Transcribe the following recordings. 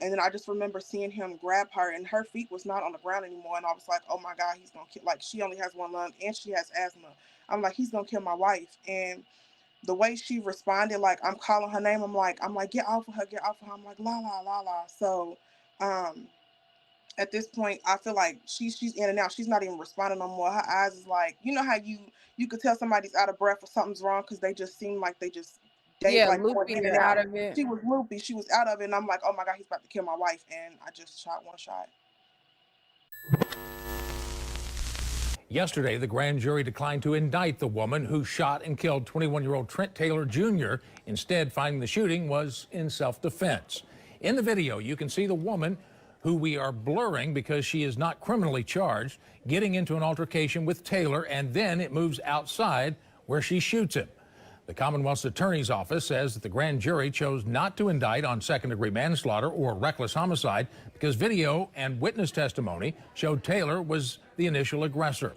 And then I just remember seeing him grab her, and her feet was not on the ground anymore. And I was like, oh my God, he's going to kill. Like, she only has one lung and she has asthma. I'm like, he's going to kill my wife. And the way she responded, like, I'm calling her name. I'm like, get off of her, get off of her. I'm like, la, la, la, la. So, at this point, I feel like she's in and out. She's not even responding no more. Her eyes is like, you know how you could tell somebody's out of breath or something's wrong because they just seem like they Yeah, like going loopy in and or out. out of it. She was loopy. She was out of it, and I'm like, oh my God, he's about to kill my wife, and I just shot one shot. Yesterday, the grand jury declined to indict the woman who shot and killed 21-year-old Trent Taylor Jr., instead finding the shooting was in self-defense. In the video, you can see the woman, who we are blurring because she is not criminally charged, getting into an altercation with Taylor, and then it moves outside where she shoots him. The Commonwealth's Attorney's Office says that the grand jury chose not to indict on second-degree manslaughter or reckless homicide because video and witness testimony showed Taylor was the initial aggressor.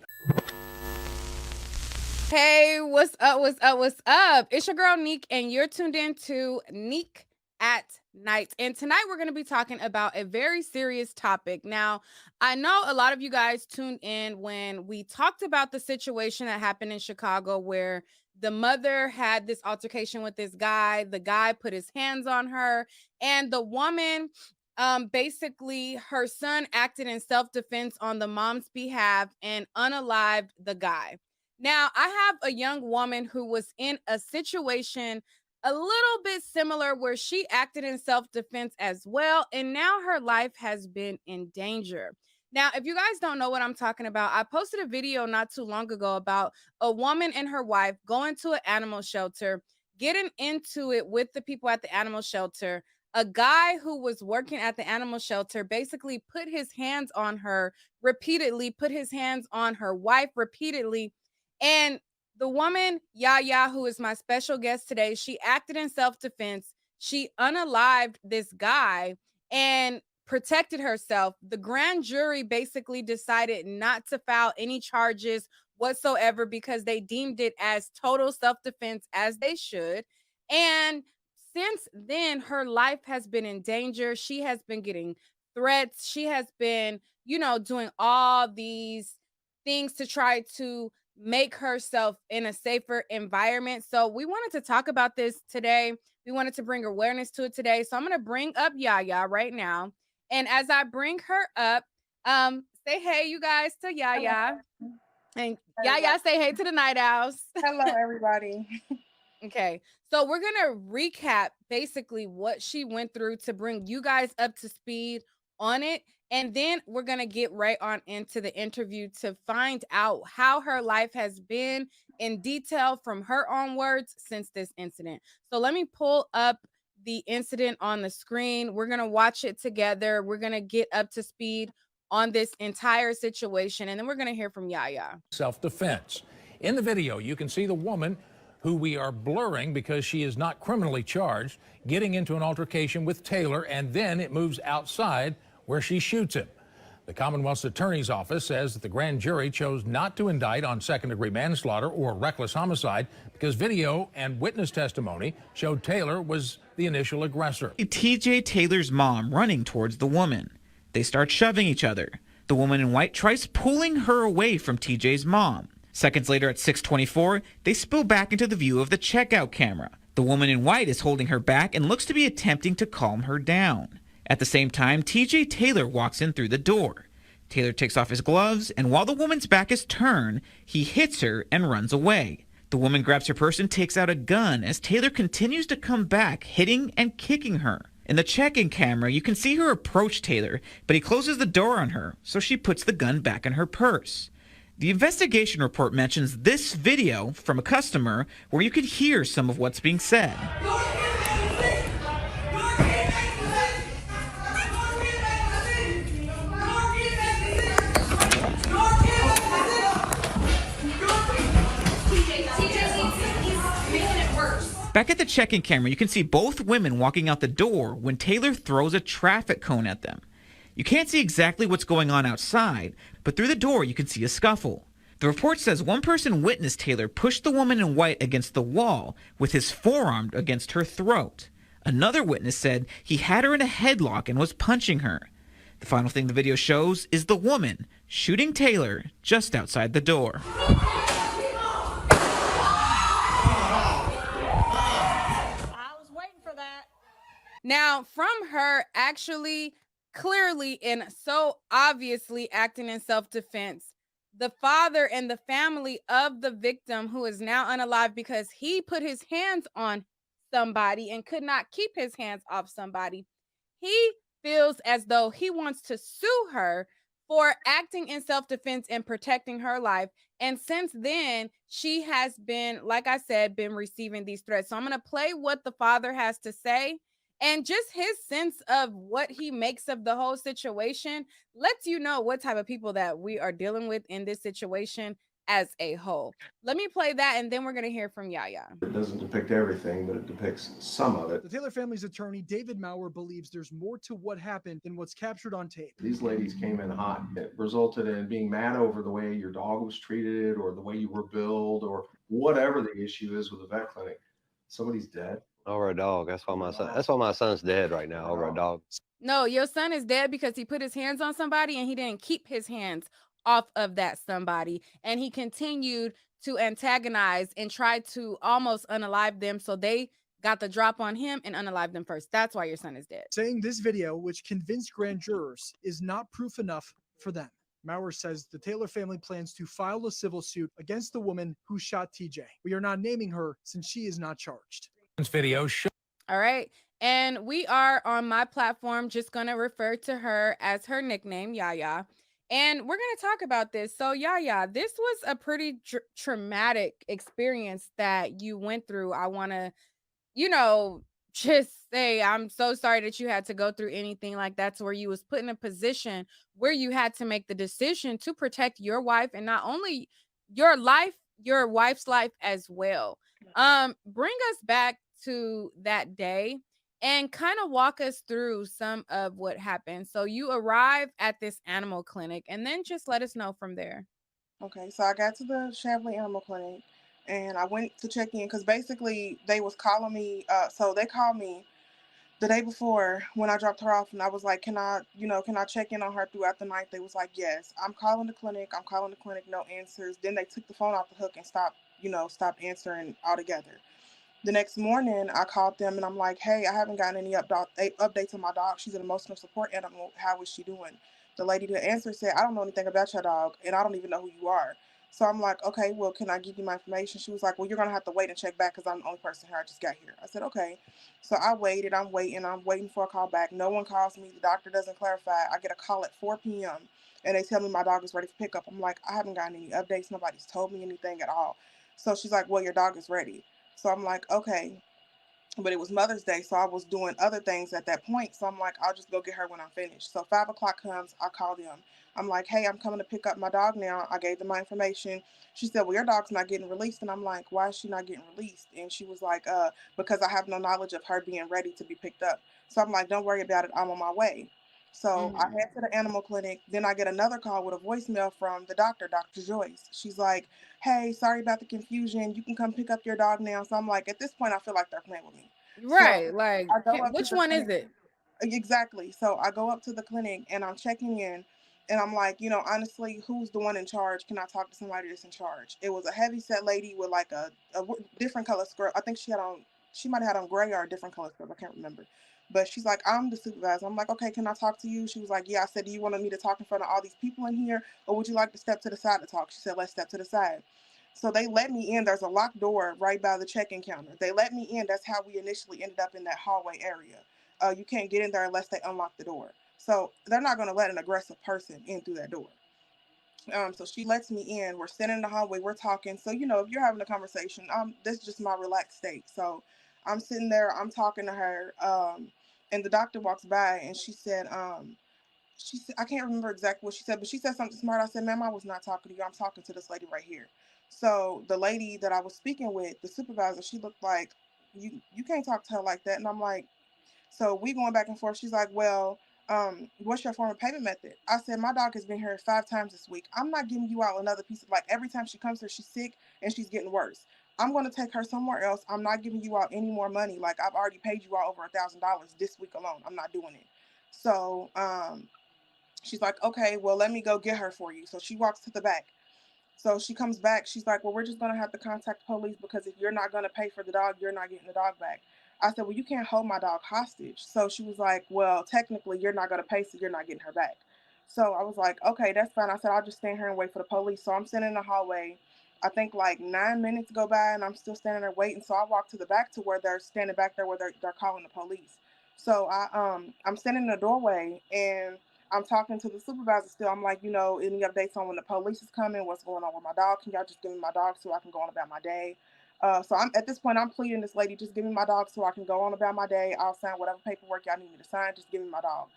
Hey, what's up, what's up, what's up? It's your girl, Neek, and you're tuned in to Neek at Night. And tonight we're going to be talking about a very serious topic. Now, I know a lot of you guys tuned in when we talked about the situation that happened in Chicago where the mother had this altercation with this guy. The guy put his hands on her, and the woman, basically her son acted in self-defense on the mom's behalf and unalived the guy. Now, I have a young woman who was in a situation a little bit similar where she acted in self-defense as well, and now her life has been in danger. Now, if you guys don't know what I'm talking about, I posted a video not too long ago about a woman and her wife going to an animal shelter, getting into it with the people at the animal shelter. A guy who was working at the animal shelter basically put his hands on her repeatedly, put his hands on her wife repeatedly. And the woman, Yaya, who is my special guest today, she acted in self-defense. She unalived this guy and protected herself. The grand jury basically decided not to file any charges whatsoever because they deemed it as total self-defense, as they should. And since then, her life has been in danger. She has been getting threats. She has been, doing all these things to try to make herself in a safer environment. So we wanted to talk about this today. We wanted to bring awareness to it today. So I'm going to bring up Yaya right now. And as I bring her up, say hey, you guys, to Yaya. Hello. And Yaya, say hey to the Night Owls. Hello, everybody. Okay, so we're going to recap basically what she went through to bring you guys up to speed on it. And then we're going to get right on into the interview to find out how her life has been in detail from her own words since this incident. So let me pull up the incident on the screen. We're going to watch it together. We're going to get up to speed on this entire situation. And then we're going to hear from Yaya. Self-defense. In the video, you can see the woman, who we are blurring because she is not criminally charged, getting into an altercation with Taylor, and then it moves outside where she shoots him. The Commonwealth's Attorney's Office says that the grand jury chose not to indict on second-degree manslaughter or reckless homicide because video and witness testimony showed Taylor was the initial aggressor. TJ Taylor's mom running towards the woman. They start shoving each other. The woman in white tries pulling her away from TJ's mom. Seconds later at 6:24, they spill back into the view of the checkout camera. The woman in white is holding her back and looks to be attempting to calm her down. At the same time, TJ Taylor walks in through the door. Taylor takes off his gloves, and while the woman's back is turned, he hits her and runs away. The woman grabs her purse and takes out a gun as Taylor continues to come back, hitting and kicking her. In the check-in camera, you can see her approach Taylor, but he closes the door on her, so she puts the gun back in her purse. The investigation report mentions this video from a customer where you could hear some of what's being said. Back at the check-in camera, you can see both women walking out the door when Taylor throws a traffic cone at them. You can't see exactly what's going on outside, but through the door you can see a scuffle. The report says one person witnessed Taylor push the woman in white against the wall with his forearm against her throat. Another witness said he had her in a headlock and was punching her. The final thing the video shows is the woman shooting Taylor just outside the door. I was waiting for that. Now, from her actually clearly and so obviously acting in self defense, the father and the family of the victim, who is now unalive because he put his hands on somebody and could not keep his hands off somebody, he feels as though he wants to sue her for acting in self defense and protecting her life. And since then, she has been, like I said, been receiving these threats. So I'm going to play what the father has to say, and just his sense of what he makes of the whole situation lets you know what type of people that we are dealing with in this situation as a whole. Let me play that, and then we're going to hear from Yaya. It doesn't depict everything, but it depicts some of it. The Taylor family's attorney, David Maurer, believes there's more to what happened than what's captured on tape. These ladies came in hot. It resulted in being mad over the way your dog was treated or the way you were billed or whatever the issue is with the vet clinic. Somebody's dead. Over a dog. That's why my son's dead right now, over a dog. No, your son is dead because he put his hands on somebody and he didn't keep his hands off of that somebody. And he continued to antagonize and try to almost unalive them. So they got the drop on him and unalive them first. That's why your son is dead. Saying this video, which convinced grand jurors, is not proof enough for them. Maurer says the Taylor family plans to file a civil suit against the woman who shot TJ. We are not naming her since she is not charged. Video show. All right. And we are on my platform just going to refer to her as her nickname, Yaya. And we're going to talk about this. So, Yaya, this was a pretty traumatic experience that you went through. I want to, just say I'm so sorry that you had to go through anything like that, to where you was put in a position where you had to make the decision to protect your wife, and not only your life, your wife's life as well. Bring us back to that day and kind of walk us through some of what happened. So you arrive at this animal clinic, and then just let us know from there. Okay, so I got to the Chevrolet Animal Clinic, and I went to check in because basically they was calling me. So they called me the day before when I dropped her off, and I was like, can I check in on her throughout the night? They was like, yes. I'm calling the clinic. I'm calling the clinic. No answers. Then they took the phone off the hook and stopped answering altogether. The next morning, I called them and I'm like, hey, I haven't gotten any updates on my dog. She's an emotional support animal. How is she doing? The lady that answered said, I don't know anything about your dog and I don't even know who you are. So I'm like, okay, well, can I give you my information? She was like, well, you're going to have to wait and check back because I'm the only person here. I just got here. I said, okay. So I waited. I'm waiting for a call back. No one calls me. The doctor doesn't clarify. I get a call at 4 p.m. and they tell me my dog is ready for pickup. I'm like, I haven't gotten any updates. Nobody's told me anything at all. So she's like, well, your dog is ready. So I'm like, okay. But it was Mother's Day, so I was doing other things at that point. So I'm like, I'll just go get her when I'm finished. So 5 o'clock comes, I call them. I'm like, hey, I'm coming to pick up my dog now. I gave them my information. She said, well, your dog's not getting released. And I'm like, why is she not getting released? And she was like, because I have no knowledge of her being ready to be picked up. So I'm like, don't worry about it. I'm on my way. So I head to the animal clinic. Then I get another call with a voicemail from the doctor, Dr. Joyce. She's like, hey, sorry about the confusion. You can come pick up your dog now. So I'm like, at this point, I feel like they're playing with me. So Right. Like, I go up to which the one is clinic. it? Exactly. So I go up to the clinic and I'm checking in and I'm like, honestly, who's the one in charge? Can I talk to somebody that's in charge? It was a heavy set lady with like a different color skirt. I think she might have had on gray or a different color skirt. I can't remember. But she's like, I'm the supervisor. I'm like, okay, can I talk to you? She was like, yeah. I said, do you want me to talk in front of all these people in here or would you like to step to the side to talk? She said, let's step to the side. So they let me in. There's a locked door right by the check-in counter. They let me in. That's how we initially ended up in that hallway area. You can't get in there unless they unlock the door. So they're not going to let an aggressive person in through that door. So she lets me in. We're sitting in the hallway. We're talking. So, if you're having a conversation, this is just my relaxed state. So I'm sitting there. I'm talking to her. And the doctor walks by and she said, I can't remember exactly what she said, but she said something smart. I said, ma'am, I was not talking to you. I'm talking to this lady right here. So the lady that I was speaking with, the supervisor, she looked like, you can't talk to her like that. And I'm like, so we going back and forth. She's like, well, what's your form of payment method? I said, my dog has been here 5 times this week. I'm not giving you out another piece of, like, every time she comes here, she's sick and she's getting worse. I'm going to take her somewhere else. I'm not giving you all any more money. Like, I've already paid you all over $1,000 this week alone. I'm not doing it. So she's like, okay, well, let me go get her for you. So she walks to the back. So she comes back. She's like, well, we're just going to have to contact the police because if you're not going to pay for the dog, you're not getting the dog back. I said, well, you can't hold my dog hostage. So she was like, well, technically, you're not going to pay, so you're not getting her back. So I was like, okay, that's fine. I said, I'll just stand here and wait for the police. So I'm sitting in the hallway. I think like 9 minutes go by and I'm still standing there waiting. So I walk to the back to where they're standing back there where they're calling the police. So I'm standing in the doorway and I'm talking to the supervisor still. I'm like, any updates on when the police is coming? What's going on with my dog? Can y'all just give me my dog so I can go on about my day? So I'm at this point. I'm pleading this lady, just give me my dog so I can go on about my day. I'll sign whatever paperwork y'all need me to sign. Just give me my dog.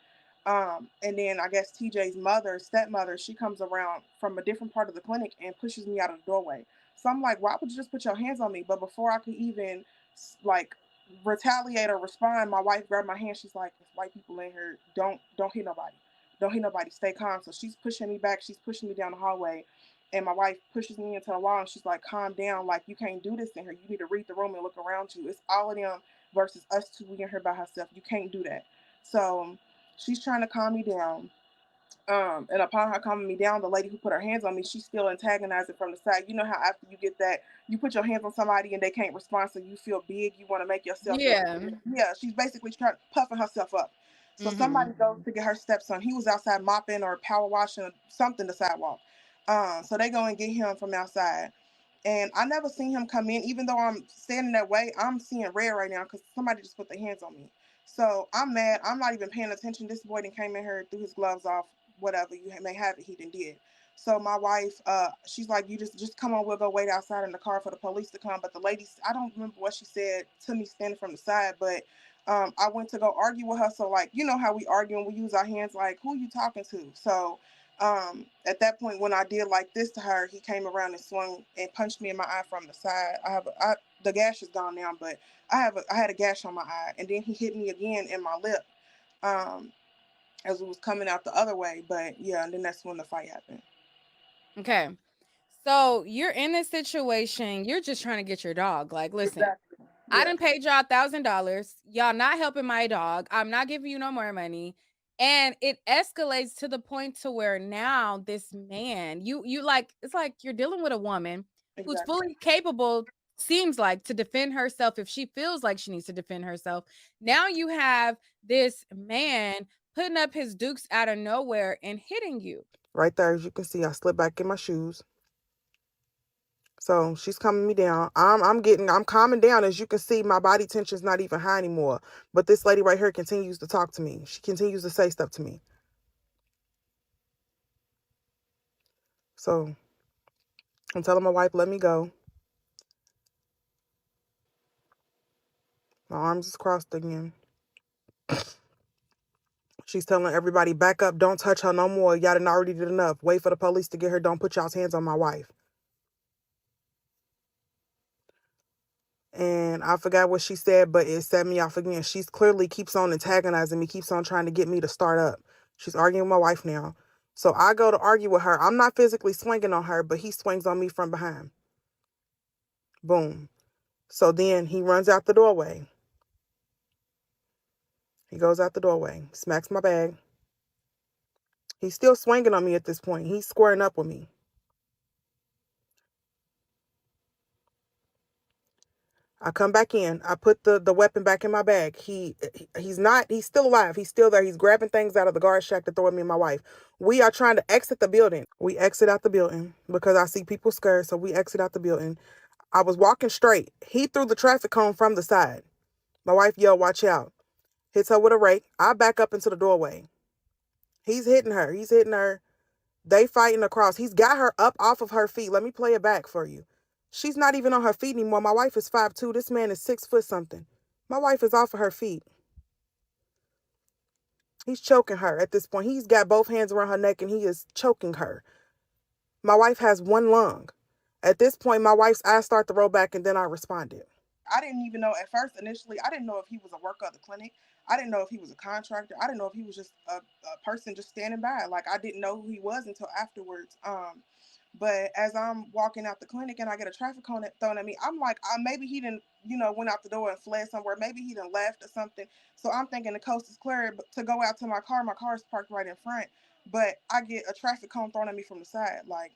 And then I guess TJ's mother, stepmother, she comes around from a different part of the clinic and pushes me out of the doorway. So I'm like, why would you just put your hands on me? But before I could even like retaliate or respond, my wife grabbed my hand. She's like, "There's white people in here. Don't hit nobody. Don't hit nobody. Stay calm." So she's pushing me back. She's pushing me down the hallway. And my wife pushes me into the wall and she's like, calm down. Like, you can't do this in here. You need to read the room and look around you. It's all of them versus us two. We in here by herself. You can't do that. So she's trying to calm me down. And upon her calming me down, the lady who put her hands on me, she's still antagonizing from the side. You know how after you get that, you put your hands on somebody and they can't respond, so you feel big. You want to make yourself look. Yeah. Yeah, she's basically trying puffing herself up. So Mm-hmm. somebody goes to get her stepson. He was outside mopping or power washing or something the sidewalk. So they go and get him from outside. And I never seen him come in, even though I'm standing that way. I'm seeing red right now because somebody just put their hands on me. So I'm mad. I'm not even paying attention. This boy then came in here, threw his gloves off, whatever you may have it, he didn't did. So my wife, she's like, you just come on, we'll go wait outside in the car for the police to come. But the lady, I don't remember what she said to me standing from the side, but I went to go argue with her. So like, you know how we argue and we use our hands, like, who are you talking to? So at that point, when I did like this to her, he came around and swung and punched me in my eye from the side. The gash is gone now, but I had a gash on my eye, and then he hit me again in my lip. Um, as it was coming out the other way. But yeah, and then that's when the fight happened. Okay. So you're in this situation. You're just trying to get your dog. Like, listen, Exactly. I Yeah. done paid y'all $1,000. Y'all not helping my dog. I'm not giving you no more money. And it escalates to the point to where now this man, you like, it's like you're dealing with a woman who's Exactly. fully capable, seems like, to defend herself if she feels like she needs to defend herself. Now you have this man putting up his dukes out of nowhere and hitting you. Right there, as you can see, I slipped back in my shoes. So she's calming me down. I'm calming down. As you can see, my body tension's not even high anymore. But this lady right here continues to talk to me. She continues to say stuff to me. So I'm telling my wife, let me go. My arms is crossed again. She's telling everybody, back up, don't touch her no more. Y'all done already did enough. Wait for the police to get her. Don't put y'all's hands on my wife. And I forgot what she said, but it set me off again. She's clearly keeps on antagonizing me, keeps on trying to get me to start up. She's arguing with my wife now. So I go to argue with her. I'm not physically swinging on her, but he swings on me from behind. Boom. So then he runs out the doorway. He goes out the doorway, smacks my bag. He's still swinging on me at this point. He's squaring up with me. I come back in. I put the weapon back in my bag. He's still alive. He's still there. He's grabbing things out of the guard shack to throw at me and my wife. We are trying to exit the building. We exit out the building because I see people scared, so we exit out the building. I was walking straight. He threw the traffic cone from the side. My wife yelled, watch out. Hits her with a rake. I back up into the doorway. He's hitting her. He's hitting her. They fighting across. He's got her up off of her feet. Let me play it back for you. She's not even on her feet anymore. My wife is 5'2". This man is 6 foot something. My wife is off of her feet. He's choking her at this point. He's got both hands around her neck and he is choking her. My wife has one lung. At this point, my wife's eyes start to roll back and then I responded. I didn't even know at first, initially, I didn't know if he was a worker of the clinic. I didn't know if he was a contractor. I didn't know if he was just a person just standing by. Like, I didn't know who he was until afterwards. But as I'm walking out the clinic and I get a traffic cone thrown at me, I'm like, maybe he didn't, went out the door and fled somewhere. Maybe he didn't left or something. So I'm thinking the coast is clear to go out to my car. My car is parked right in front, but I get a traffic cone thrown at me from the side. Like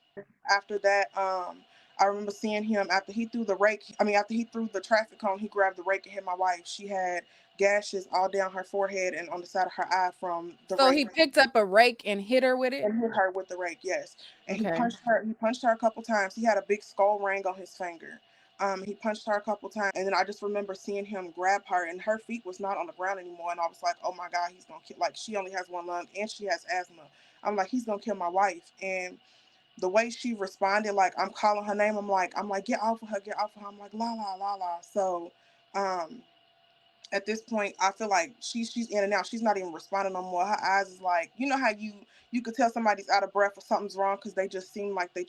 after that, I remember seeing him after he threw the rake. I mean, after he threw the traffic cone, he grabbed the rake and hit my wife. She had gashes all down her forehead and on the side of her eye from the So rake he picked up a rake and hit her with it? and hit her with the rake. Yes, and he Okay. punched her. He punched her a couple times. He had a big skull ring on his finger. He punched her a couple times, and then I just remember seeing him grab her, and her feet was not on the ground anymore. And I was like, "Oh my God, he's gonna kill!" Like she only has one lung, and she has asthma. I'm like, "He's gonna kill my wife." And the way she responded, like I'm calling her name, I'm like, "Get off of her, get off of her." I'm like, "La la la la." So, um, at this point, I feel like she's in and out. She's not even responding no more. Her eyes is like, you know how you could tell somebody's out of breath or something's wrong because they just seem like they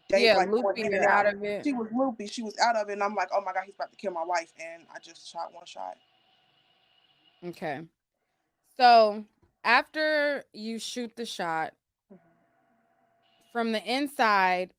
Yeah, like going loopy in or and out out. of it. She was loopy. She was out of it, and I'm like, oh my God, he's about to kill my wife, and I just shot one shot. Okay. So after you shoot the shot, from the inside,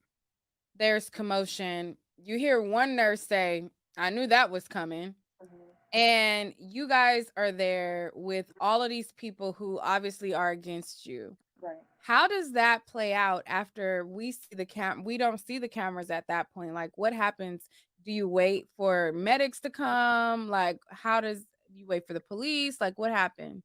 there's commotion. You hear one nurse say, I knew that was coming. Hmm. And you guys are there with all of these people who obviously are against you. Right. How does that play out after we see the we don't see the cameras at that point? Like what happens? Do you wait for medics to come? Like how does you wait for the police? Like what happened?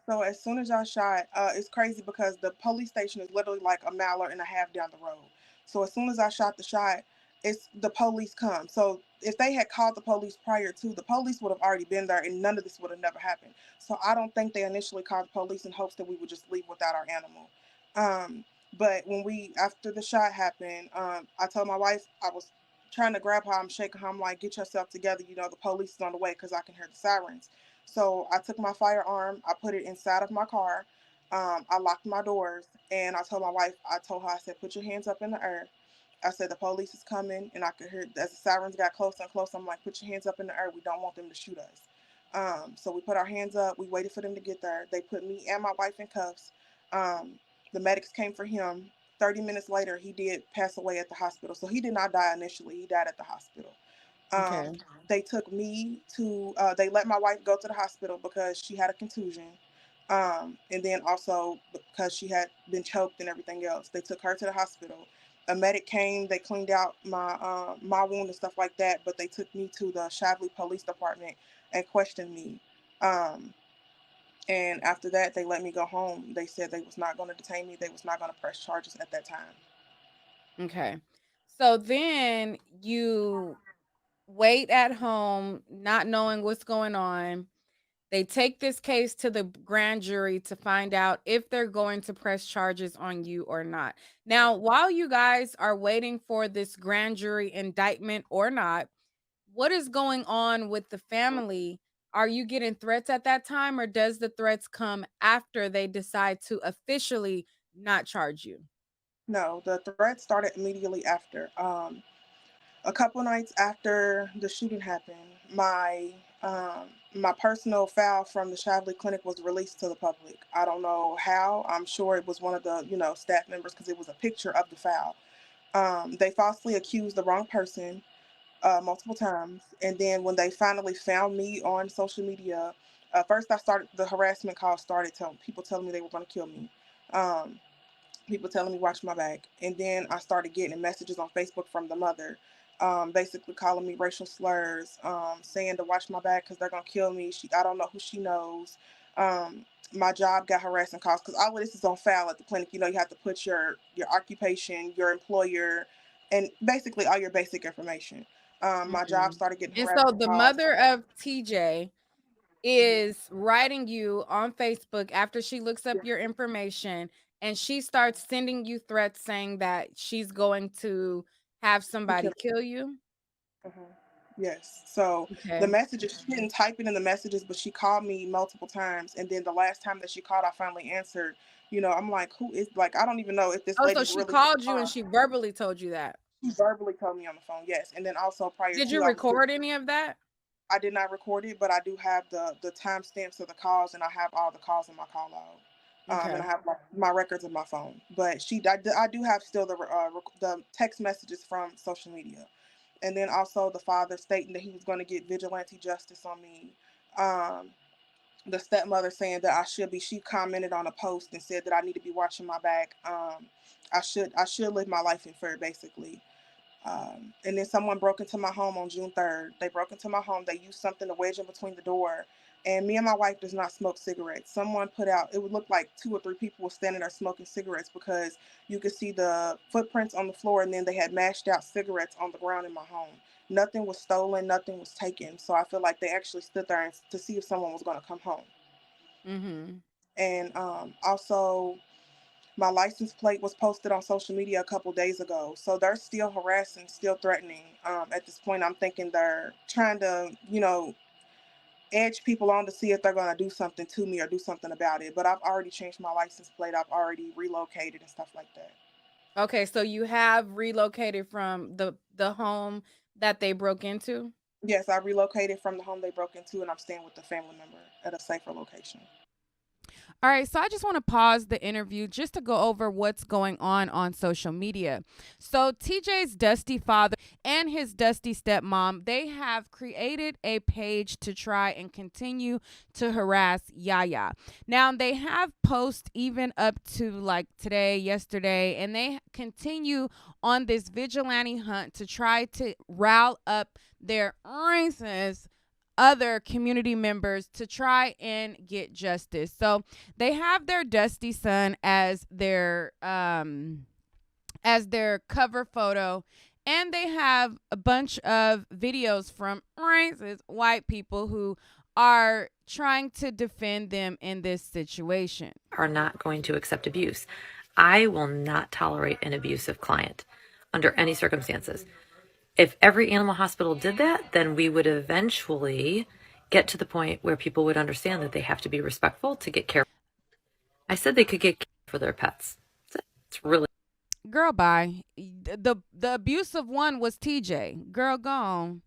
So as soon as I shot, it's crazy because the police station is literally like a mile and a half down the road. So as soon as I shot the shot, it's the police come. So if they had called the police prior to, the police would have already been there, and none of this would have never happened. So I don't think they initially called the police in hopes that we would just leave without our animal. Um, but when we after the shot happened, I told my wife I was trying to grab her. I'm shaking her. I'm like, get yourself together. The police is on the way because I can hear the sirens. So I took my firearm, I put it inside of my car. I locked my doors, and I told my wife, I told her, I said, put your hands up in the air. I said, the police is coming, and I could hear as the sirens got closer and closer. I'm like, put your hands up in the air. We don't want them to shoot us. So we put our hands up. We waited for them to get there. They put me and my wife in cuffs. Um, the medics came for him. 30 minutes later, he did pass away at the hospital. So he did not die initially. He died at the hospital. Okay. Um, they took me to, they let my wife go to the hospital because she had a contusion. And then also because she had been choked and everything else. They took her to the hospital. A medic came, they cleaned out my wound and stuff like that, but they took me to the Shavli Police Department and questioned me. Um, and after that, they let me go home. They said they was not going to detain me. They was not going to press charges at that time. Okay. So then you wait at home, not knowing what's going on. They take this case to the grand jury to find out if they're going to press charges on you or not. Now, while you guys are waiting for this grand jury indictment or not, what is going on with the family? Are you getting threats at that time, or does the threats come after they decide to officially not charge you? No, the threat started immediately after. A couple nights after the shooting happened, my personal file from the Shavli Clinic was released to the public. I don't know how. I'm sure it was one of the staff members because it was a picture of the file. They falsely accused the wrong person multiple times, and then when they finally found me on social media, first I started the harassment call started telling people telling me they were going to kill me. Um, People telling me watch my back, and then I started getting messages on Facebook from the mother, basically calling me racial slurs, saying to watch my back because they're gonna kill me. I don't know who she knows. My job got harassing calls because all of this is on file at the clinic. You have to put your occupation, your employer, and basically all your basic information. My job Mhm. started getting And so harassing the calls. mother of TJ is writing you on Facebook after she looks up your information, and she starts sending you threats saying that she's going to have somebody kill you. Mhm. Yes. So the Okay. messages, she didn't type it in the messages, but she called me multiple times. And then the last time that she called, I finally answered. I'm like, who is, like, I don't even know if this Oh, so lady's she really her called you and mom. she verbally told you that. She verbally told me on the phone, yes. And then also prior Did to, you record any of that? I did not record it, but I do have the timestamps of the calls, and I have all the calls in my call log. And Okay. I have my records in my phone. But I do have still the text messages from social media, and then also the father stating that he was going to get vigilante justice on me. Um, the stepmother saying that she commented on a post and said that I need to be watching my back. I should live my life in fear, basically. And then someone broke into my home on June 3rd. They broke into my home. They used something to wedge in between the door. And me and my wife does not smoke cigarettes. Someone put out, it would look like 2 or 3 people were standing there smoking cigarettes, because you could see the footprints on the floor, and then they had mashed out cigarettes on the ground in my home. Nothing was stolen, nothing was taken. So I feel like they actually stood there to see if someone was going to come home. Mm-hmm. And also, my license plate was posted on social media a couple days ago. So they're still harassing, still threatening. At this point, I'm thinking they're trying to, edge people on to see if they're going to do something to me or do something about it. But I've already changed my license plate. I've already relocated and stuff like that. Okay, so you have relocated from the home that they broke into? Yes, I relocated from the home they broke into, and I'm staying with a family member at a safer location. All right, so I just want to pause the interview just to go over what's going on social media. So TJ's dusty father and his dusty stepmom, they have created a page to try and continue to harass Yaya. Now, they have posts even up to like today, yesterday, and they continue on this vigilante hunt to try to rile up their racist other community members to try and get justice. So they have their dusty son as their cover photo, and they have a bunch of videos from racist white people who are trying to defend them in this situation. Are not going to accept abuse. I will not tolerate an abusive client under any circumstances. If every animal hospital did that, then we would eventually get to the point where people would understand that they have to be respectful to get care. I said they could get care for their pets. It's really Girl, bye. The abusive one was TJ. Girl, gone.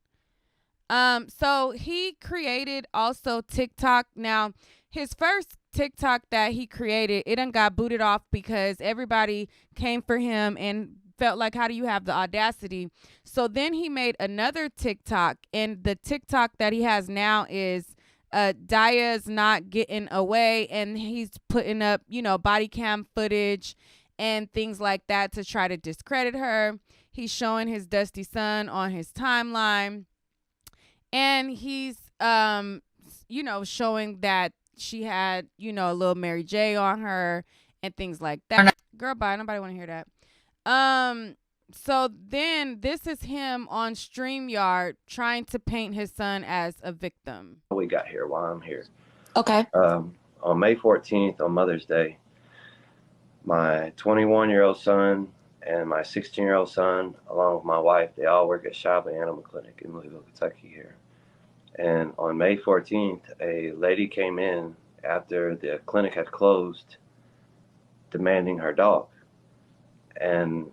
So he created also TikTok. Now, his first TikTok that he created, it done got booted off because everybody came for him and felt like, how do you have the audacity? So then he made another TikTok, and the TikTok that he has now is Daya's not getting away, and he's putting up, body cam footage and things like that to try to discredit her. He's showing his dusty son on his timeline, and he's showing that she had a little Mary J on her and things like that. Girl, bye. Nobody want to hear that. So then this is him on StreamYard trying to paint his son as a victim. We got here while I'm here. okay. On May 14th, on Mother's Day, my 21-year-old son and my 16-year-old son, along with my wife, they all work at Shaba Animal Clinic in Louisville, Kentucky here. And on May 14th, a lady came in after the clinic had closed, demanding her dog. And,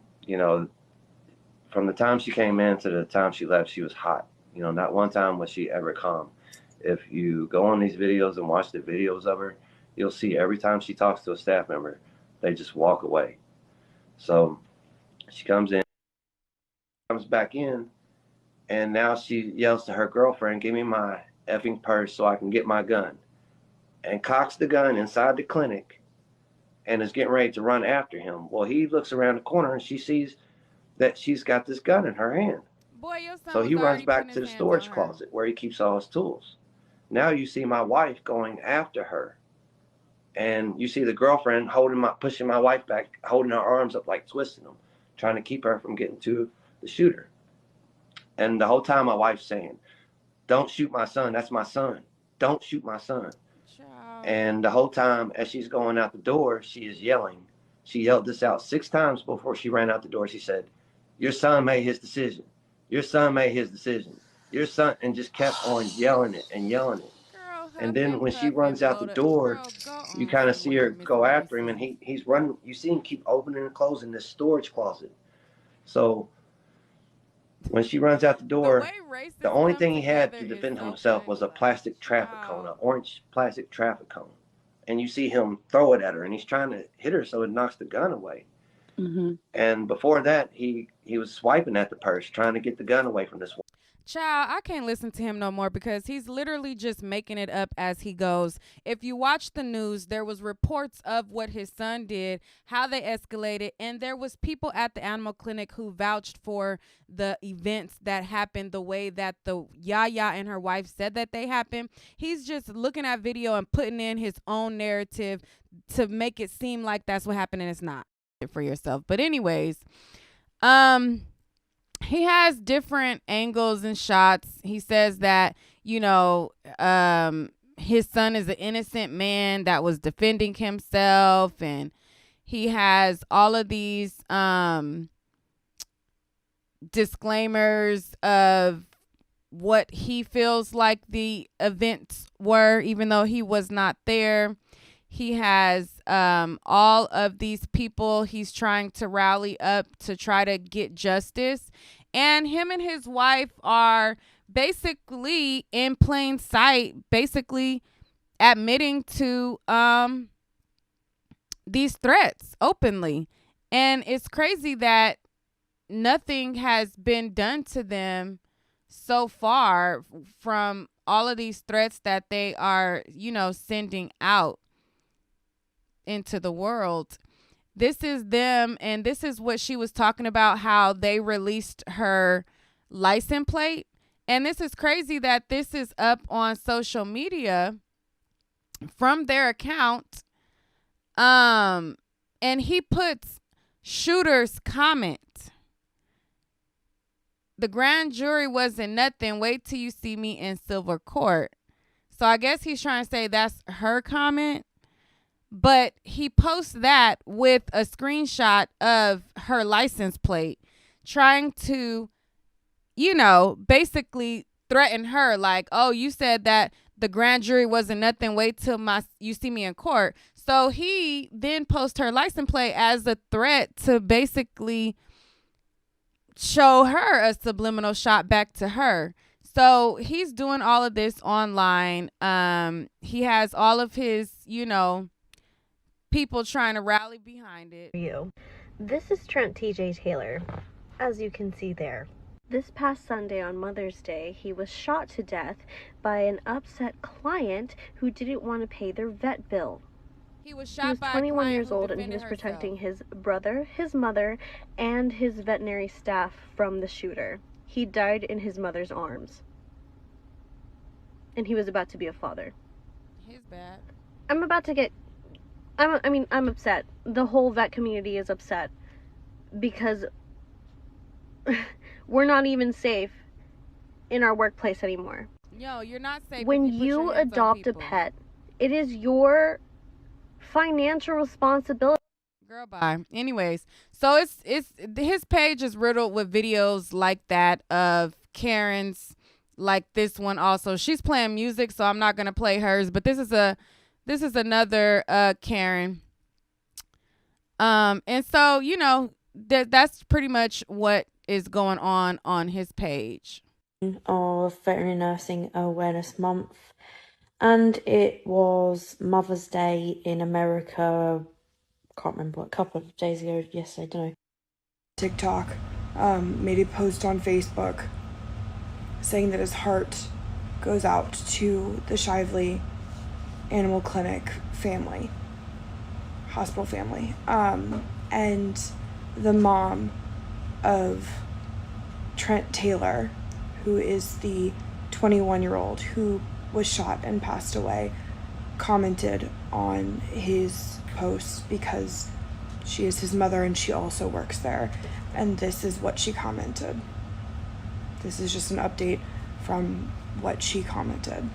from the time she came in to the time she left, she was hot. Not one time was she ever calm. If you go on these videos and watch the videos of her, you'll see every time she talks to a staff member, they just walk away. So she comes back in, and now she yells to her girlfriend, "Give me my effing purse so I can get my gun," and cocks the gun inside the clinic and is getting ready to run after him. Well, he looks around the corner and she sees that she's got this gun in her hand. Boy, your son So was he runs already putting back to his the hands on storage her. closet where he keeps all his tools. Now you see my wife going after her. And you see the girlfriend pushing my wife back, holding her arms up, like twisting them, trying to keep her from getting to the shooter. And the whole time my wife's saying, "Don't shoot my son. That's my son. Don't shoot my son." Child. And the whole time as she's going out the door, she is yelling. She yelled this out 6 times before she ran out the door. She said, "Your son made his decision. Your son made his decision. Your son," and just kept on yelling it and yelling it. Girl, And huff then and when she puff runs and out blow the the door, girl. Go you on kind of see somewhere, her Miss go after him, and License. he's running. You see him keep opening and closing this storage closet. So when she runs out the The way door, the racists only come thing he had together to is defend so himself was funny. a Like, plastic traffic cone, child. an orange plastic traffic cone. and you see him throw it at her, and he's trying to hit her so it knocks the gun away. Mm-hmm. And before that, he was swiping at the purse, trying to get the gun away from this woman. Child, I can't listen to him no more because he's literally just making it up as he goes. If you watch the news, there was reports of what his son did, how they escalated, and there was people at the animal clinic who vouched for the events that happened the way that the Yaya and her wife said that they happened. He's just looking at video and putting in his own narrative to make it seem like that's what happened, and it's not. For yourself. But anyways, he has different angles and shots. He says that, his son is an innocent man that was defending himself, and he has all of these disclaimers of what he feels like the events were, even though he was not there. He has all of these people he's trying to rally up to try to get justice. And him and his wife are basically in plain sight, basically admitting to these threats openly. And it's crazy that nothing has been done to them so far from all of these threats that they are, sending out into the world. This is them, and this is what she was talking about, how they released her license plate. And this is crazy that this is up on social media from their account. And he puts shooter's comment. The grand jury wasn't nothing. Wait till you see me in silver court. So I guess he's trying to say that's her comment. But he posts that with a screenshot of her license plate, trying to, basically threaten her. Like, oh, you said that the grand jury wasn't nothing. Wait till you see me in court. So he then posts her license plate as a threat to basically show her a subliminal shot back to her. So he's doing all of this online. He has all of his, people trying to rally behind it. This is Trent TJ Taylor, as you can see there. This past Sunday on Mother's Day, he was shot to death by an upset client who didn't want to pay their vet bill. He was He was 21 years old and he was protecting his brother, his mother, and his veterinary staff from the shooter. He died in his mother's arms. And he was about to be a father. He's bad. I'm upset. The whole vet community is upset because we're not even safe in our workplace anymore. No, you're not safe. When you adopt a pet, it is your financial responsibility. Girl, bye. Anyways, so it's his page is riddled with videos like that of Karens, like this one also. She's playing music, so I'm not gonna play hers, but this is another Karen. And so, that's pretty much what is going on his page. Of Veterinary Nursing Awareness Month, and it was Mother's Day in America. Can't remember, a couple of days ago, yesterday, don't know. TikTok made a post on Facebook saying that his heart goes out to the Shively Animal Clinic family, hospital family, and the mom of Trent Taylor, who is the 21-year-old who was shot and passed away, commented on his post because she is his mother and she also works there. And this is what she commented. This is just an update from what she commented.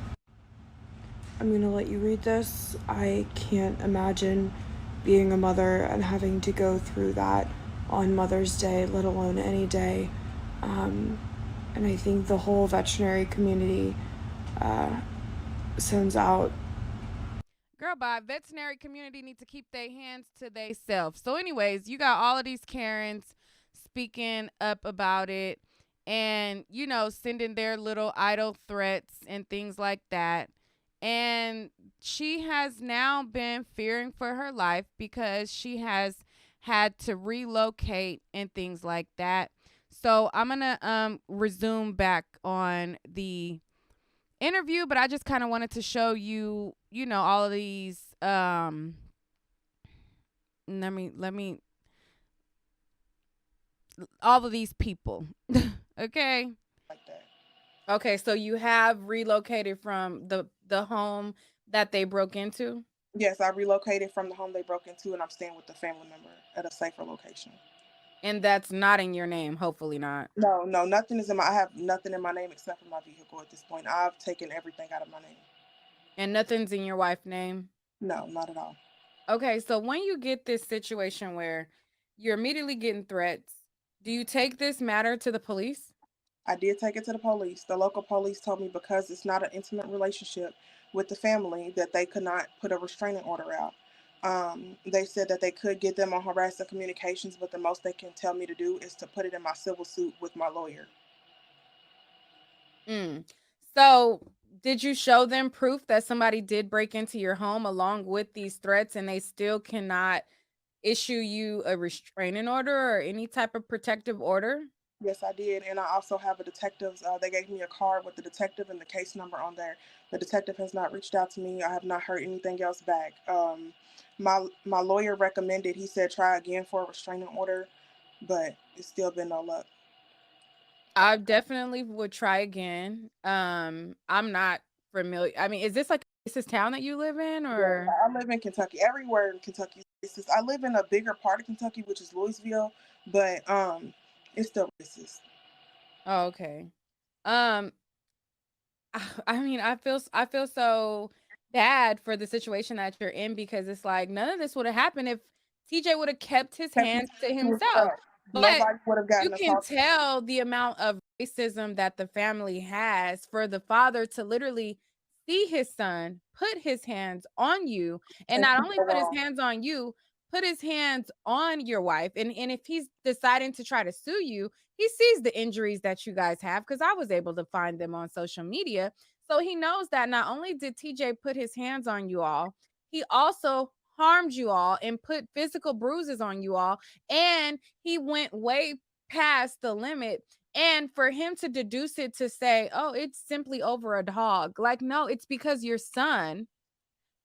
I'm gonna let you read this. I can't imagine being a mother and having to go through that on Mother's Day, let alone any day. And I think the whole veterinary community sends out. Girl, bye. Veterinary community need to keep their hands to theyself. So anyways, you got all of these Karens speaking up about it and, sending their little idle threats and things like that. And she has now been fearing for her life because she has had to relocate and things like that. So I'm gonna resume back on the interview, but I just kind of wanted to show you, all of these let me all of these people. Okay. like that. Okay, so you have relocated from the home that they broke into, Yes, I relocated from the home they broke into, and I'm staying with the family member at a safer location. and that's not in your name, hopefully not. No, no, nothing is in my. I have nothing in my name except for my vehicle at this point. I've taken everything out of my name. And nothing's in your wife's name. No, not at all. Okay, so when you get this situation where you're immediately getting threats, do you take this matter to the police? I did take it to the police. The local police told me because it's not an intimate relationship with the family that they could not put a restraining order out. They said that they could get them on harassing communications, but the most they can tell me to do is to put it in my civil suit with my lawyer. Mm. So, did you show them proof that somebody did break into your home along with these threats and they still cannot issue you a restraining order or any type of protective order? Yes, I did, and I also have a detective's. They gave me a card with the detective and the case number on there. The detective has not reached out to me. I have not heard anything else back. My lawyer recommended. He said try again for a restraining order, but it's still been no luck. I definitely would try again. I'm not familiar. I mean, is this like this is town that you live in Yeah, or? I live in Kentucky. Everywhere in Kentucky is racist. I live in a bigger part of Kentucky, which is Louisville, but it's still racist. Oh, okay. Um, I mean, I feel so bad for the situation that you're in because it's like none of this would have happened if TJ would have kept his Kept his hands to to himself. himself. But Nobody would have you gotten can assaulted. tell the amount of racism that the family has for the father to literally see his son put his hands on you, and And not keep only it put his wrong. hands on you, put his hands on your wife. And if he's deciding to try to sue you, he sees the injuries that you guys have because I was able to find them on social media. So he knows that not only did TJ put his hands on you all, he also harmed you all and put physical bruises on you all. And he went way past the limit. And for him to deduce it to say, oh, it's simply over a dog, like, no, it's because your son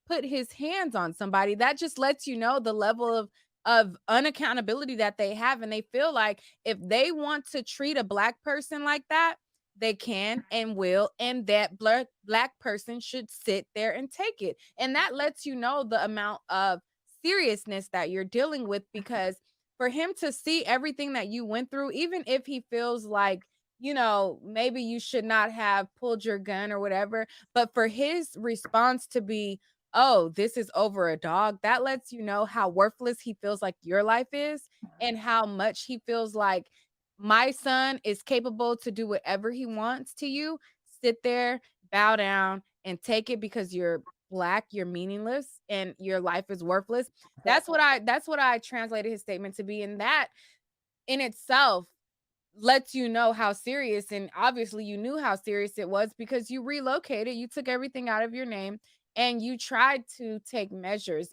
put his hands on somebody. That just lets you know the level of unaccountability that they have, and they feel like if they want to treat a black person like that, they can and will, and that black person should sit there and take it. And that lets you know the amount of seriousness that you're dealing with, because for him to see everything that you went through, even if he feels like, maybe you should not have pulled your gun or whatever, but for his response to be, oh, this is over a dog, that lets you know how worthless he feels like your life is, and how much he feels like my son is capable to do whatever he wants to you. Sit there, bow down, and take it because you're black, you're meaningless, and your life is worthless. Exactly. That's what I translated his statement to be. And that in itself lets you know how serious, and obviously you knew how serious it was because you relocated, you took everything out of your name, and you tried to take measures.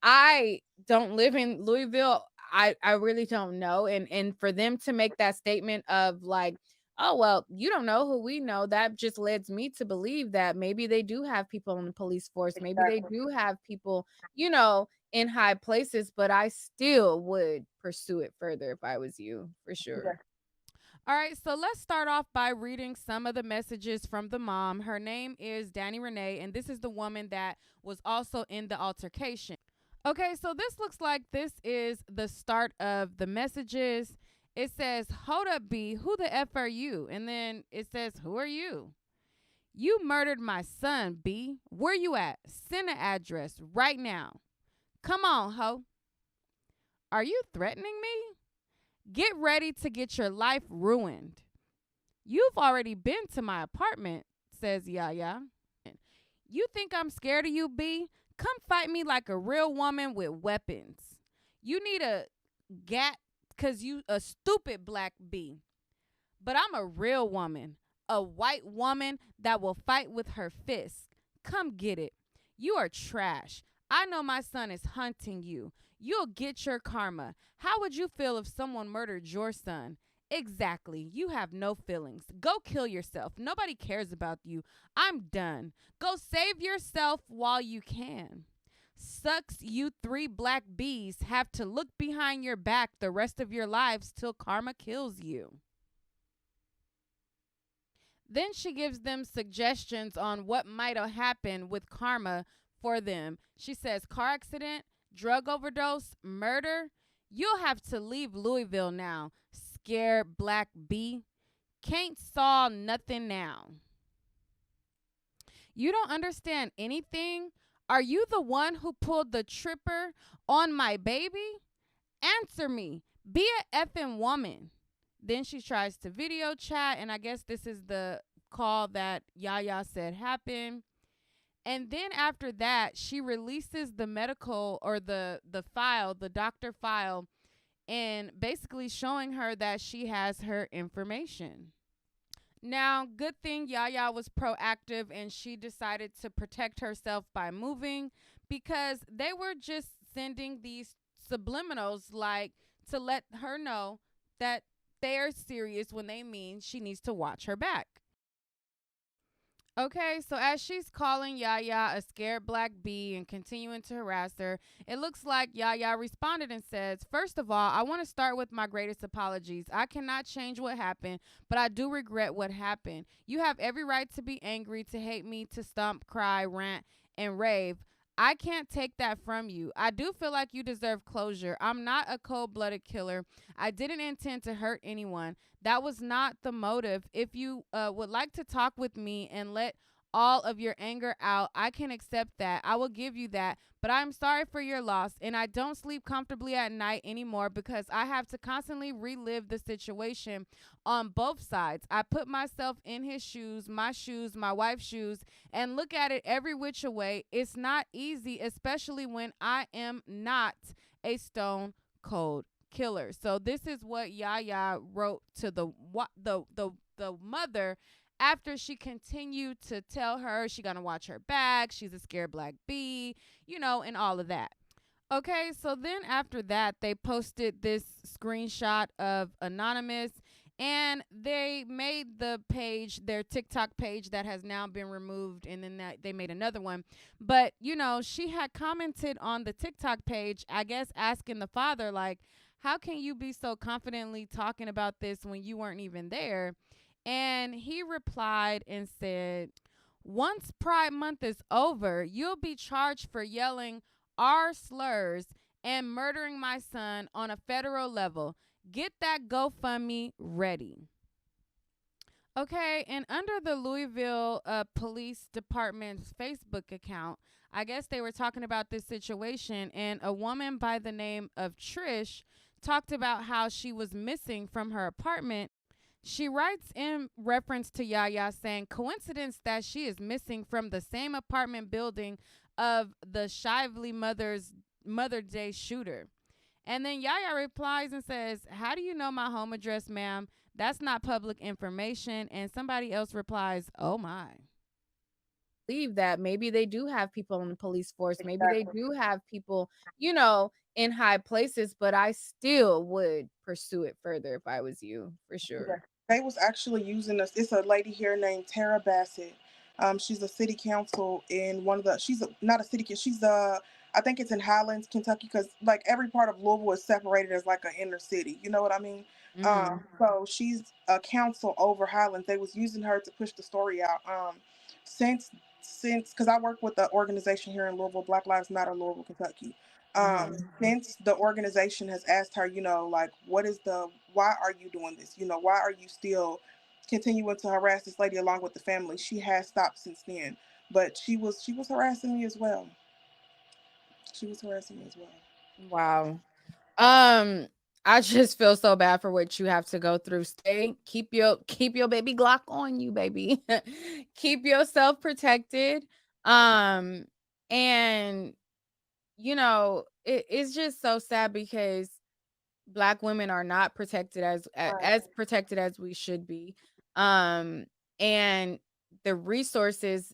I don't live in Louisville. I really don't know, and for them to make that statement of like, oh well, you don't know who we know, that just leads me to believe that maybe they do have people in the police force, maybe they Exactly. do have people, in high places, but I still would pursue it further if I was you, for sure. Exactly. All right, so let's start off by reading some of the messages from the mom. Her name is Danny Renee, and this is the woman that was also in the altercation. Okay, so this looks like this is the start of the messages. It says, hold up, B, who the F are you? And then it says, who are you? You murdered my son, B. Where you at? Send an address right now. Come on, ho. Are you threatening me? Get ready to get your life ruined. You've already been to my apartment, says Yaya. You think I'm scared of you, B? Come fight me like a real woman with weapons. You need a gat because you a stupid black B. But I'm a real woman, a white woman that will fight with her fists. Come get it. You are trash. I know my son is hunting you. You'll get your karma. How would you feel if someone murdered your son? Exactly. You have no feelings. Go kill yourself. Nobody cares about you. I'm done. Go save yourself while you can. Sucks you three black bees have to look behind your back the rest of your lives till karma kills you. Then she gives them suggestions on what might have happened with karma for them. She says car accident, drug overdose, murder. You'll have to leave Louisville now. Scared black bee. Can't saw nothing now. You don't understand anything? Are you the one who pulled the tripper on my baby? Answer me. Be a effing woman. Then she tries to video chat, and I guess this is the call that Yaya said happened. And then after that, she releases the medical or the file, the doctor file, and basically showing her that she has her information. Now, good thing Yaya was proactive and she decided to protect herself by moving because they were just sending these subliminals like to let her know that they are serious when they mean she needs to watch her back. Okay, so as she's calling Yaya a scared black bee and continuing to harass her, it looks like Yaya responded and says, "First of all, I want to start with my greatest apologies. I cannot change what happened, but I do regret what happened. You have every right to be angry, to hate me, to stomp, cry, rant, and rave. I can't take that from you. I do feel like you deserve closure. I'm not a cold-blooded killer. I didn't intend to hurt anyone. That was not the motive. If you would like to talk with me and let all of your anger out, I can accept that. I will give you that. But I'm sorry for your loss, and I don't sleep comfortably at night anymore because I have to constantly relive the situation on both sides. I put myself in his shoes, my wife's shoes, and look at it every which way. It's not easy, especially when I am not a stone cold killer." So this is what Yaya wrote to the mother after she continued to tell her she gonna watch her back, she's a scared black bee, and all of that. Okay, so then after that, they posted this screenshot of Anonymous and they made the page, their TikTok page that has now been removed, and then they made another one. But, she had commented on the TikTok page, I guess asking the father, like, how can you be so confidently talking about this when you weren't even there? And he replied and said, "Once Pride Month is over, you'll be charged for yelling R slurs and murdering my son on a federal level. Get that GoFundMe ready." Okay, and under the Louisville Police Department's Facebook account, I guess they were talking about this situation, and a woman by the name of Trish talked about how she was missing from her apartment. She writes in reference to Yaya saying, "Coincidence that she is missing from the same apartment building of the Shively Mother Day shooter." And then Yaya replies and says, "How do you know my home address, ma'am? That's not public information." And somebody else replies, "Oh my." Believe that maybe they do have people in the police force. Maybe they do have people, in high places, but I still would pursue it further if I was you, for sure. They was actually using us. It's a lady here named Tara Bassett. She's a city council in one of the. She's not a city. She's a. I think it's in Highlands, Kentucky, because like every part of Louisville is separated as like an inner city. You know what I mean? Mm-hmm. So she's a council over Highlands. They was using her to push the story out. Since because I work with the organization here in Louisville, Black Lives Matter, Louisville, Kentucky. Mm-hmm. Since the organization has asked her, like, why are you doing this? Why are you still continuing to harass this lady along with the family? She has stopped since then, but she was harassing me as well. She was harassing me as well. Wow. Um, I just feel so bad for what you have to go through. Keep your baby Glock on you, baby. Keep yourself protected. Um, and it's just so sad because Black women are not protected as protected as we should be. Um, and the resources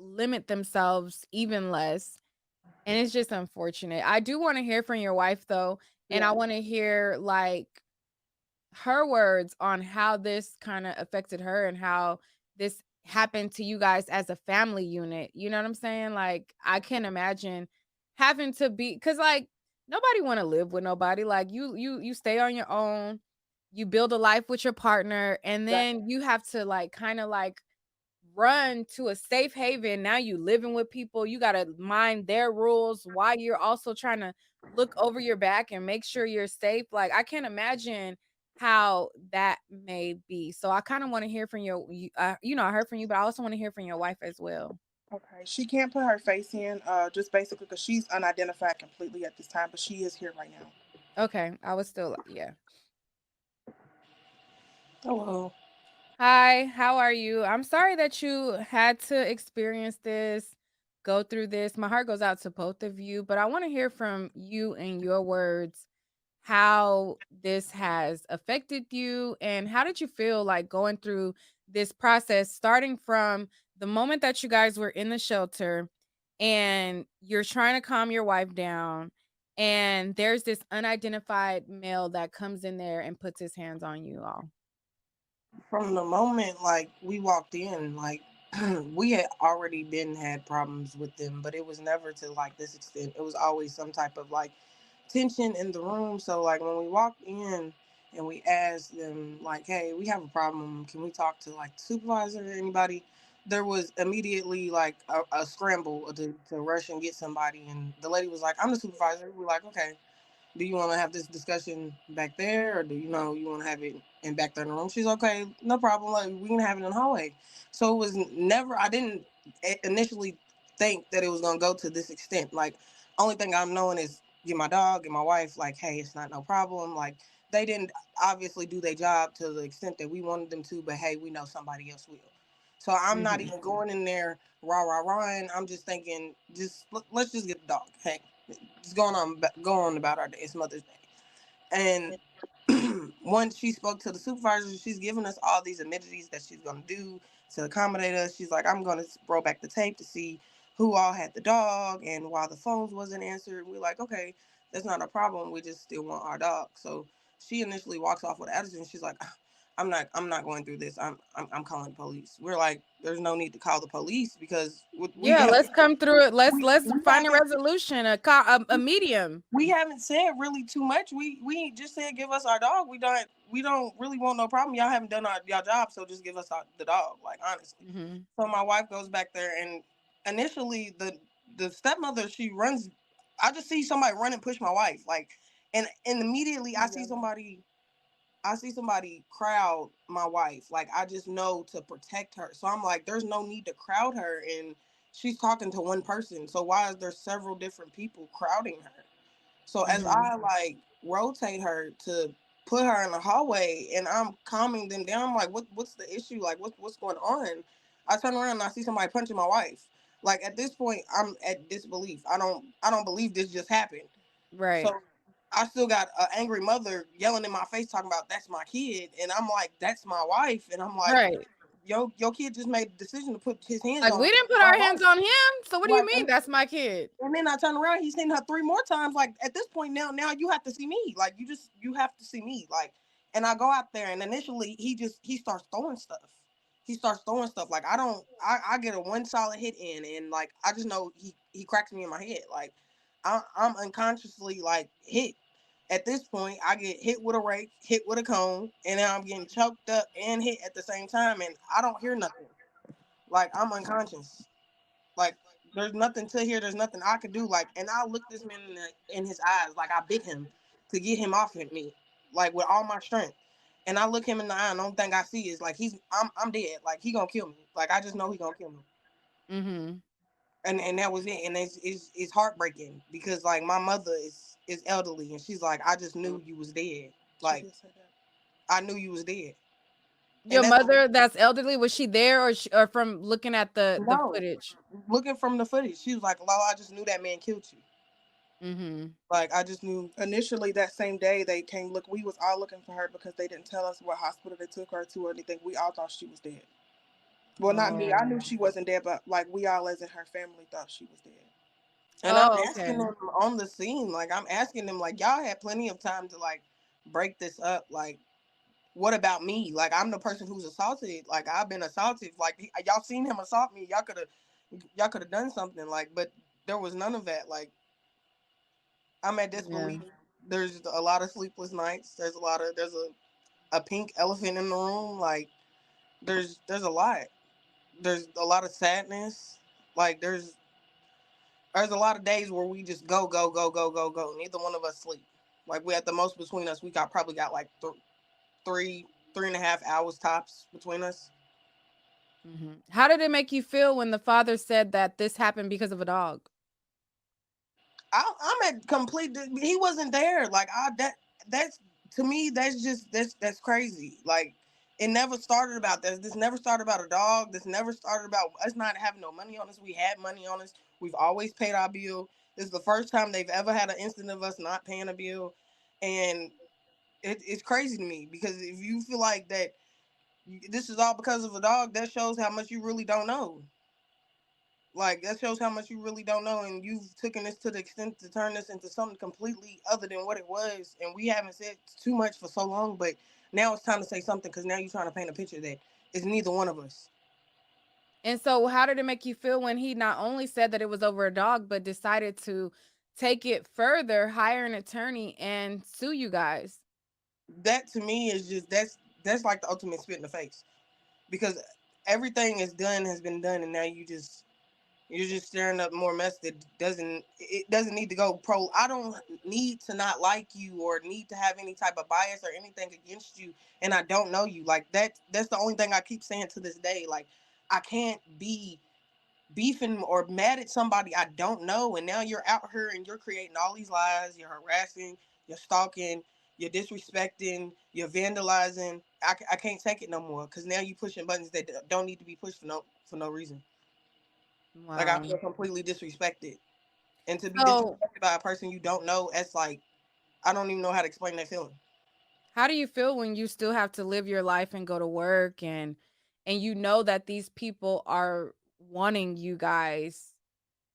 limit themselves even less. And it's just unfortunate. I do want to hear from your wife though, and I Yeah. want to hear like her words on how this kind of affected her and how this happened to you guys as a family unit. You know what I'm saying? Like I can't imagine having to be, cuz like nobody want to live with nobody. Like you stay on your own. You build a life with your partner and then you have to like kind of like run to a safe haven. Now you living with people. You got to mind their rules while you're also trying to look over your back and make sure you're safe. Like I can't imagine how that may be. So I kind of want to hear from I heard from you, but I also want to hear from your wife as well. Okay. She can't put her face in, just basically because she's unidentified completely at this time, but she is here right now. Okay, I was still yeah. Hello. Hi, how are you? I'm sorry that you had to experience this, go through this. My heart goes out to both of you, but I want to hear from you and your words how this has affected you and how did you feel like going through this process starting from the moment that you guys were in the shelter and you're trying to calm your wife down and there's this unidentified male that comes in there and puts his hands on you all. From the moment like we walked in, like we had already been had problems with them, but it was never to like this extent. It was always some type of like tension in the room. So like when we walked in and we asked them like, "Hey, we have a problem. Can we talk to like the supervisor or anybody?" There was immediately like a scramble to rush and get somebody, and the lady was like, "I'm the supervisor." We're like, "Okay." Do you want to have this discussion back there, or do you know you want to have it in back there in the room? She's okay, no problem. Like we can have it in the hallway. So it was never. I didn't initially think that it was gonna go to this extent. Like only thing I'm knowing is get my dog and my wife. Like hey, it's not no problem. Like they didn't obviously do their job to the extent that we wanted them to, but hey, we know somebody else will. So I'm not Mhm. even going in there rah rah rah. I'm just thinking, just let's just get the dog. Hey, just going on about our day. It's Mother's Day, and once she spoke to the supervisor, she's giving us all these amenities that she's gonna do to accommodate us. She's like, I'm gonna roll back the tape to see who all had the dog and why the phones wasn't answered. We're like, okay, that's not a problem. We just still want our dog. So she initially walks off with attitude. And she's like, I'm not going through this. I'm calling the police. We're like, there's no need to call the police because we Yeah, let's haven't come through it. Let's we, let's we find a haven't resolution, a medium. we haven't said really too much. We just said give us our dog. We don't really want no problem. Y'all haven't done y'all job, so just give us the dog. Like honestly. Mhm. So my wife goes back there, and initially the stepmother she runs. I just see somebody run and push my wife, like, and immediately I see somebody crowd my wife. Like I just know to protect her. So I'm like, there's no need to crowd her, and she's talking to one person. So why is there several different people crowding her? So as Mhm. I like rotate her to put her in the hallway and I'm calming them down, I'm like, what's the issue? Like what's going on? I turn around and I see somebody punching my wife. Like at this point, I'm at disbelief. I don't believe this just happened. Right. So I still got an angry mother yelling in my face talking about that's my kid, and I'm like, that's my wife, and I'm like, Right. your kid just made a decision to put his hands Like on we didn't put my our hands wife. on him. So what do you Like, mean that's my kid? and then I turn around, he's seen her three more times. Like at this point now you have to see me. Like you have to see me. Like, and I go out there, and initially he starts throwing stuff. He starts throwing stuff. Like I get a one solid hit in, and like I just know he cracks me in my head. Like I'm unconsciously like hit. At this point, I get hit with a rake, hit with a cone, and then I'm getting choked up and hit at the same time, and I don't hear nothing. Like I'm unconscious. Like there's nothing to here. There's nothing I could do. Like, and I look this man in his eyes. Like I bit him to get him off of me, like with all my strength. And I look him in the eye, and the only thing I see is like I'm dead. Like he gonna kill me. Like I just know he gonna kill me. Mhm. And that was it. And it's heartbreaking because like my mother is elderly, and she's like, I just knew you was dead. She Like did say that. I knew you was dead. Your And that's mother that's elderly, was she there or from looking at the no. footage? Looking from the footage, she was like, Lala, I just knew that man killed you. Mhm. Like I just knew. Initially, that same day, they came look. We was all looking for her because they didn't tell us what hospital they took her to or anything. We all thought she was dead. Well, not me. I knew Oh. she wasn't dead, but like we all, as in her family, thought she was dead. And I'm Oh, asking okay. them on the scene, like I'm asking them, like y'all had plenty of time to like break this up. Like, what about me? Like I'm the person who's assaulted. Like I've been assaulted. Like y'all seen him assault me. Y'all could have done something. Like, but there was none of that. Like I'm at Yeah. disbelief. There's a lot of sleepless nights. There's a pink elephant in the room. Like there's a lot. There's a lot of sadness. Like there's a lot of days where we just go, go, go, go, go, go. Neither one of us sleep. Like we at the most between us, we got probably got like three, 3.5 hours tops between us. How did it make you feel when the father said that this happened because of a dog? I'm at complete. He wasn't there. Like that's to me. That's crazy. Like it never started about this. This never started about a dog. This never started about us not having no money on us. We had money on us. We've always paid our bill. This is the first time they've ever had an incident of us not paying a bill, and it's crazy to me because if you feel like that this is all because of a dog, that shows how much you really don't know. Like that shows how much you really don't know, and you've taken this to the extent to turn this into something completely other than what it was. And we haven't said too much for so long, but now it's time to say something because now you're trying to paint a picture that it's neither one of us. And so how did it make you feel when he not only said that it was over a dog, but decided to take it further, hire an attorney and sue you guys? That to me is just that's like the ultimate spit in the face because everything is done has been done, and now you're just stirring up more mess that doesn't need to go pro. I don't need to not like you or need to have any type of bias or anything against you, and I don't know you. Like that's the only thing I keep saying to this day. Like I can't be beefing or mad at somebody I don't know, and now you're out here and you're creating all these lies. You're harassing, you're stalking, you're disrespecting, you're vandalizing. I can't take it no more because now you're pushing buttons that don't need to be pushed for no reason. Like I Wow. feel completely disrespected, and to be So disrespected by a person you don't know, that's like I don't even know how to explain that feeling. how do you feel when you still have to live your life and go to work and you know that these people are wanting you guys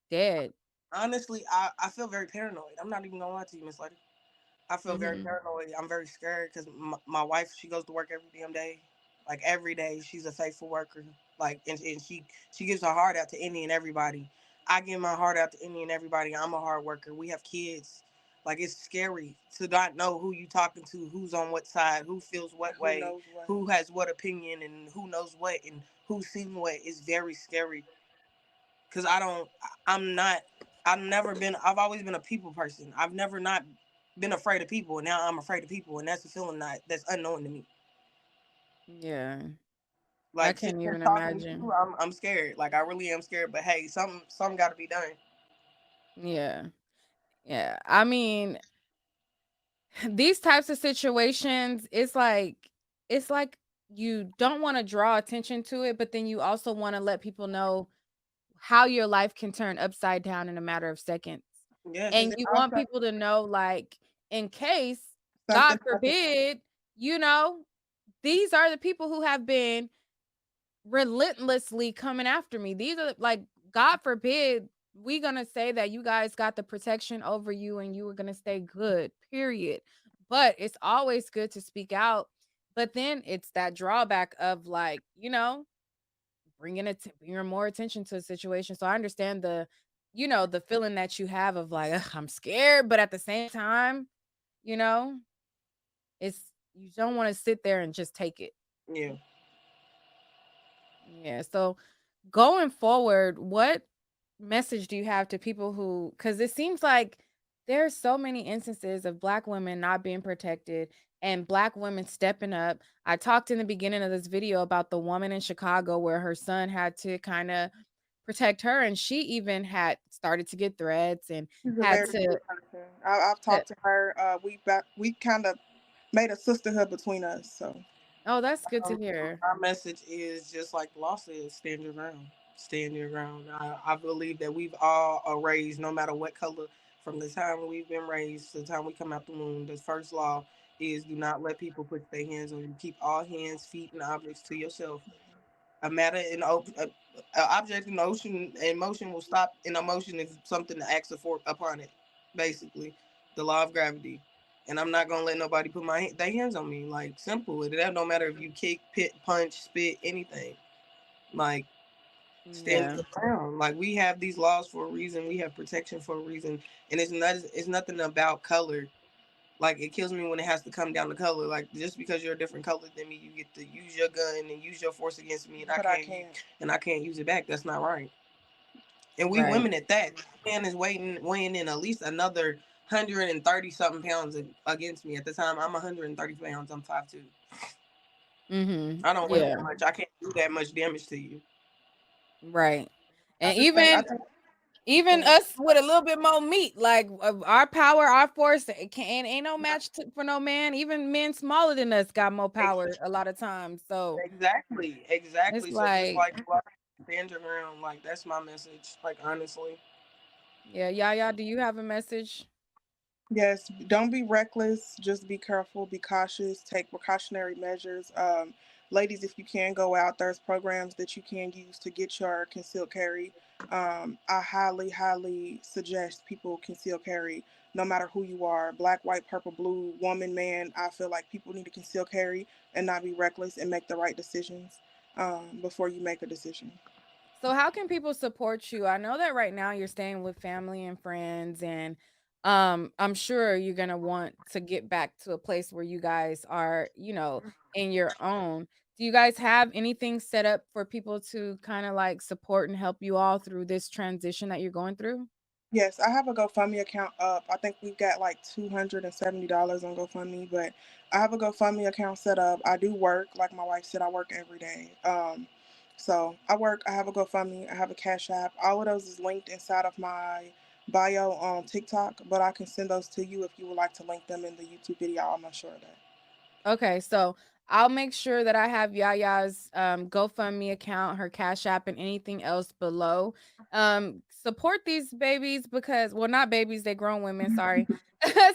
dead? Honestly, I feel very paranoid. I'm not even gonna lie to you, Miss Lady. I feel very Mhm. paranoid. I'm very scared because my wife, she goes to work every damn day, like every day. She's a faithful worker, like and she gives her heart out to any and everybody. I give my heart out to any and everybody. I'm a hard worker. We have kids. Like it's scary to not know who you talking to, who's on what side, who feels what way, who has what opinion, and who knows what, and who's seen what. It's very scary because I'm not. I've always been a people person. I've never not been afraid of people, and now I'm afraid of people, and that's a feeling that's unknown to me. Yeah. I Like sitting can't here even talking to imagine. you, I'm scared. Like I really am scared. But hey, something got to be done. Yeah. Yeah. I mean, these types of situations, it's like you don't want to draw attention to it, but then you also want to let people know how your life can turn upside down in a matter of seconds. Yeah, because And you want people to know, like, in case, God Something happened. forbid, you know, these are the people who have been relentlessly coming after me. These are like, God forbid, we gonna say that you guys got the protection over you and you were gonna stay good, period. But it's always good to speak out. But then it's that drawback of, like, bringing more attention to the situation. So I understand the feeling that you have of like, "Ugh, I'm scared," but at the same time, you know, it's you don't want to sit there and just take it. yeah. Yeah. So going forward, what message do you have to people who, because it seems like there's so many instances of Black women not being protected and Black women stepping up. I talked in the beginning of this video about the woman in Chicago where her son had to kind of protect her, and she even had started to get threats and She's a had very to, good person. I've talked to her. We kind of made a sisterhood between us. So oh, that's good to Um, hear. our message is just like the law says: stand your ground. Stand your ground. I believe that we've all are raised, no matter what color, from the time we've been raised to the time we come out the womb. The first law is do not let people put their hands on you. Keep all hands, feet, and objects to yourself. A matter in a object in ocean in motion will stop in a motion if something acts upon it. Basically, the law of gravity. And I'm not gonna let nobody put their hands on me. Like simple. It don't matter if you kick, pit, punch, spit, anything. Like stand Yeah. your ground. Like we have these laws for a reason. We have protection for a reason, and it's nothing about color. Like it kills me when it has to come down to color. Like just because you're a different color than me, you get to use your gun and use your force against me, and I can't use it back. That's not right. And we Right. women at that. Man is weighing in at least another 130 something pounds against me. At the time, I'm 130 pounds. I'm 5'2". Mhm. I don't weigh Yeah. that much. I can't do that much damage to you. Right. I And just think I even think even go us with a little bit more meat, like our power, our force, ain't no match for no man. Even men smaller than us got more power a lot of times. So it's Exactly. So just like, like stand your ground. Like that's my message. Like honestly. yeah, Yaya, do you have a message? Yes, don't be reckless. Just be careful, be cautious, take precautionary measures. Ladies, if you can go out, there's programs that you can use to get your concealed carry. I highly, highly suggest people conceal carry, no matter who you are, black, white, purple, blue, woman, man. I feel like people need to conceal carry and not be reckless and make the right decisions before you make a decision. So how can people support you? I know that right now you're staying with family and friends, and I'm sure you're going to want to get back to a place where you guys are, in your own. Do you guys have anything set up for people to kind of like support and help you all through this transition that you're going through? Yes, I have a GoFundMe account up. I think we've got like $270 on GoFundMe, but I have a GoFundMe account set up. I do work, like my wife said, I work every day. So I work, I have a GoFundMe, I have a Cash App. All of those is linked inside of my bio on TikTok, but I can send those to you if you would like to link them in the YouTube video. I'm not sure of that. Okay, so I'll make sure that I have Yaya's GoFundMe account, her Cash App, and anything else below. Support these babies because, well, not babies, they grown women. Sorry,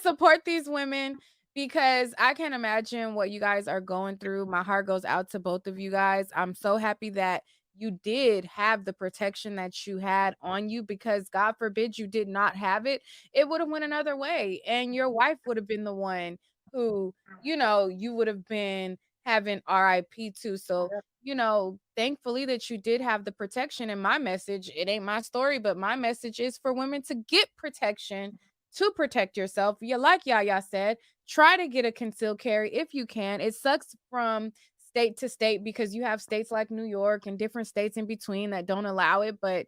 support these women because I can't imagine what you guys are going through. My heart goes out to both of you guys. I'm so happy that you did have the protection that you had on you because God forbid you did not have it, it would have went another way, and your wife would have been the one who you would have been having RIP too. So, thankfully that you did have the protection. And my message, it ain't my story, but my message is for women to get protection to protect yourself. You like Yaya said, try to get a concealed carry if you can. It sucks from state to state because you have states like New York and different states in between that don't allow it. But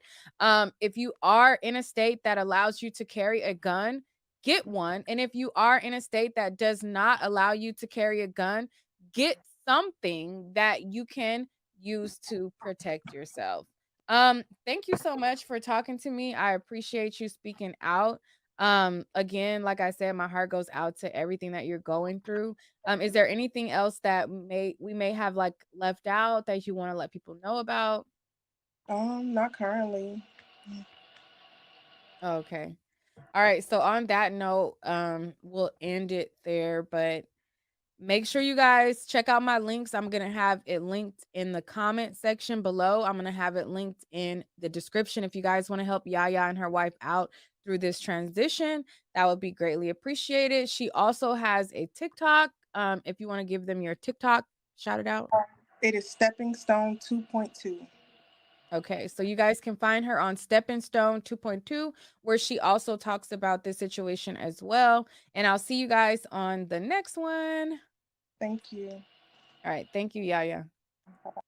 if you are in a state that allows you to carry a gun, get one. And if you are in a state that does not allow you to carry a gun, get something that you can use to protect yourself. Thank you so much for talking to me. I appreciate you speaking out. Again, like I said, my heart goes out to everything that you're going through. Is there anything else that we may have like left out that you want to let people know about? Not currently. Okay. All right. So on that note, we'll end it there, but make sure you guys check out my links. I'm going to have it linked in the comment section below. I'm going to have it linked in the description. If you guys want to help Yaya and her wife out through this transition, that would be greatly appreciated. She also has a TikTok. If you want to give them your TikTok, shout it out. It is Stepping Stone 2.2. Okay, so you guys can find her on Stepping Stone 2.2, where she also talks about this situation as well. And I'll see you guys on the next one. Thank you. All right, thank you, Yaya. Bye-bye.